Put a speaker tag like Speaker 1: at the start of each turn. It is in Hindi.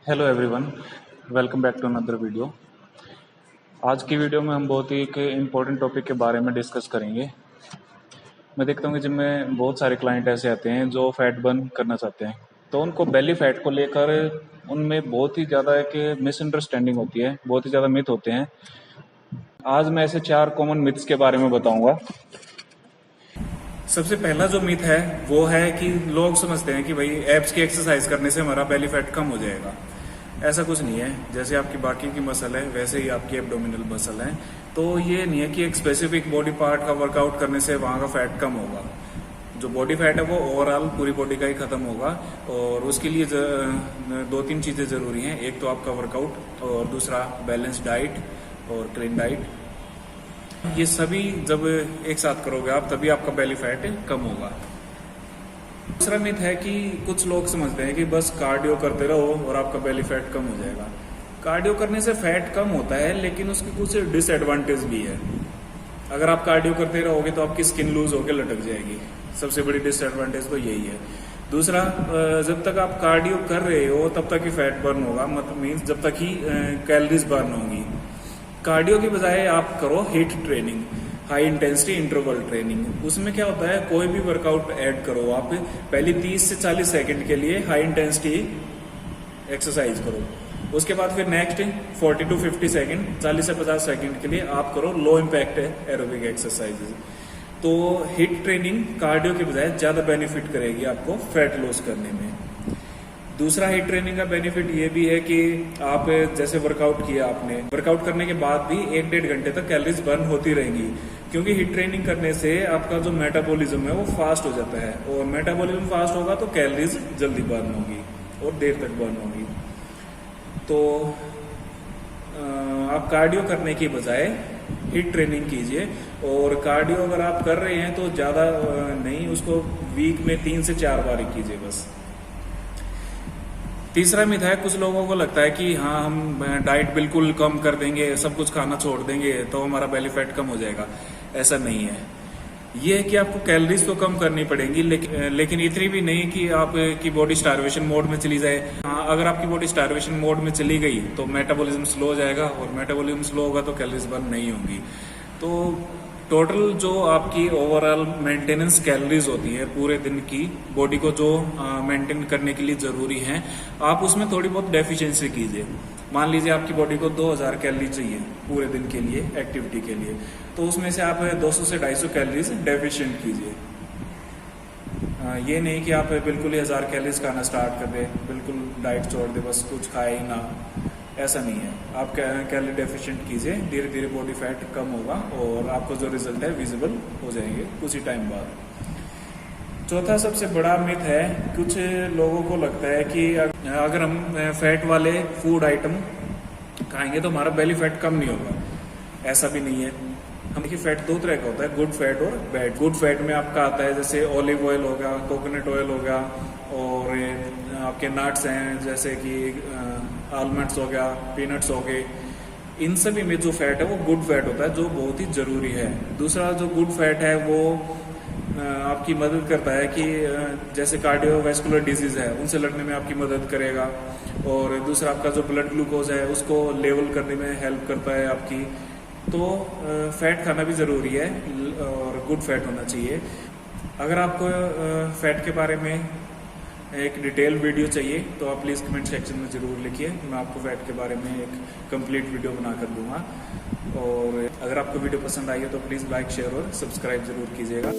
Speaker 1: Hello everyone, welcome back to another video. आज की वीडियो में हम बहुत ही एक इम्पोर्टेंट टॉपिक के बारे में डिस्कस करेंगे। मैं देखता हूँ कि जिनमें बहुत सारे क्लाइंट ऐसे आते हैं जो फैट बर्न करना चाहते हैं, तो उनको बेली फैट को लेकर उनमें बहुत ही ज़्यादा एक मिसअंडरस्टैंडिंग होती है, बहुत ही ज़्यादा मिथ होते हैं। आज मैं ऐसे 4 कॉमन मिथ्स के बारे में बताऊँगा। सबसे पहला जो मिथ है वो है कि लोग समझते हैं कि भाई एब्स की एक्सरसाइज करने से हमारा बेली फैट कम हो जाएगा। ऐसा कुछ नहीं है। जैसे आपकी बाकी की मसल है वैसे ही आपकी एब्डोमिनल मसल है। तो ये नहीं है कि एक स्पेसिफिक बॉडी पार्ट का वर्कआउट करने से वहाँ का फैट कम होगा। जो बॉडी फैट है वो ओवरऑल पूरी बॉडी का ही खत्म होगा, और उसके लिए 2-3 चीज़ें ज़रूरी हैं। एक तो आपका वर्कआउट, और दूसरा बैलेंस डाइट और क्लीन डाइट। ये सभी जब एक साथ करोगे आप, तभी आपका बेली फैट कम होगा। दूसरा मिथ है कि कुछ लोग समझते हैं कि बस कार्डियो करते रहो और आपका बेली फैट कम हो जाएगा। कार्डियो करने से फैट कम होता है, लेकिन उसकी कुछ डिसएडवांटेज भी है। अगर आप कार्डियो करते रहोगे तो आपकी स्किन लूज होकर लटक जाएगी। सबसे बड़ी डिसएडवांटेज तो यही है। दूसरा, जब तक आप कार्डियो कर रहे हो तब तक ही फैट बर्न होगा, मतलब मीन्स जब तक ही कैलोरीज बर्न होंगी। कार्डियो की बजाय आप करो hit training, high intensity interval training. उसमें क्या होता है, कोई भी वर्कआउट ऐड करो आप, पहले 30 से 40 सेकंड के लिए हाई इंटेंसिटी एक्सरसाइज करो। उसके बाद फिर नेक्स्ट 40 to 50 सेकंड, 40 से 50 सेकंड के लिए आप करो लो इम्पैक्ट एरोबिक एक्सरसाइजेज। तो हिट ट्रेनिंग कार्डियो के बजाय ज्यादा बेनिफिट करेगी आपको फैट लॉस करने में। दूसरा हिट ट्रेनिंग का बेनिफिट ये भी है कि आप जैसे वर्कआउट किया आपने, वर्कआउट करने के बाद भी 1-1.5 घंटे तक कैलोरीज बर्न होती रहेंगी, क्योंकि हिट ट्रेनिंग करने से आपका जो मेटाबॉलिज्म है वो फास्ट हो जाता है, और मेटाबॉलिज्म फास्ट होगा तो कैलोरीज जल्दी बर्न होगी और देर तक बर्न होगी। तो आप कार्डियो करने की बजाय हिट ट्रेनिंग कीजिए। और कार्डियो अगर आप कर रहे हैं तो ज्यादा नहीं, उसको वीक में 3 से 4 बार ही कीजिए बस। तीसरा मिथ है, कुछ लोगों को लगता है कि हाँ हम डाइट बिल्कुल कम कर देंगे, सब कुछ खाना छोड़ देंगे तो हमारा बेली फैट कम हो जाएगा। ऐसा नहीं है। ये है कि आपको कैलोरीज तो कम करनी पड़ेंगी, लेकिन इतनी भी नहीं कि आपकी बॉडी स्टार्वेशन मोड में चली जाए। हाँ, अगर आपकी बॉडी स्टार्वेशन मोड में चली गई तो मेटाबॉलिज्म स्लो हो जाएगा, और मेटाबॉलिज्म स्लो होगा तो कैलोरीज बर्न नहीं होंगी। तो टोटल जो आपकी ओवरऑल मेंटेनेंस कैलोरीज होती है पूरे दिन की, बॉडी को जो मेंटेन करने के लिए जरूरी है, आप उसमें थोड़ी बहुत डेफिशिएंसी कीजिए। मान लीजिए आपकी बॉडी को 2000 कैलोरी चाहिए पूरे दिन के लिए एक्टिविटी के लिए, तो उसमें से आप 200 से 250 कैलोरीज डेफिशिएंट कीजिए। ये नहीं कि आप बिल्कुल ही 1000 कैलोरीज खाना स्टार्ट कर दें, बिल्कुल डाइट छोड़ दे, बस कुछ खाए ही ना। ऐसा नहीं है। आप कैलोरी डेफिशिएंट कीजिए, धीरे धीरे बॉडी फैट कम होगा और आपको जो रिजल्ट है विजिबल हो जाएंगे कुछ ही टाइम बाद। चौथा सबसे बड़ा मिथ है, कुछ लोगों को लगता है कि अगर हम फैट वाले फूड आइटम खाएंगे तो हमारा बेली फैट कम नहीं होगा। ऐसा भी नहीं है। हम देखिए, फैट 2 तरह का होता है, गुड फैट और बैड। गुड फैट में आपका आता है जैसे ऑलिव ऑयल हो गया, कोकोनट ऑयल हो गया, और आपके नट्स हैं जैसे कि आलमंड्स हो गया, पीनट्स हो गए। इन सभी में जो फैट है वो गुड फैट होता है, जो बहुत ही जरूरी है। दूसरा जो गुड फैट है वो आपकी मदद करता है कि जैसे कार्डियोवैस्कुलर डिजीज है उनसे लड़ने में आपकी मदद करेगा, और दूसरा आपका जो ब्लड ग्लूकोज है उसको लेवल करने में हेल्प करता है आपकी। तो फैट खाना भी जरूरी है और गुड फैट होना चाहिए। अगर आपको फैट के बारे में एक डिटेल वीडियो चाहिए तो आप प्लीज़ कमेंट सेक्शन में ज़रूर लिखिए, मैं आपको फैट के बारे में एक कंप्लीट वीडियो बना कर दूंगा। और अगर आपको वीडियो पसंद आई है तो प्लीज़ लाइक, शेयर और सब्सक्राइब ज़रूर कीजिएगा।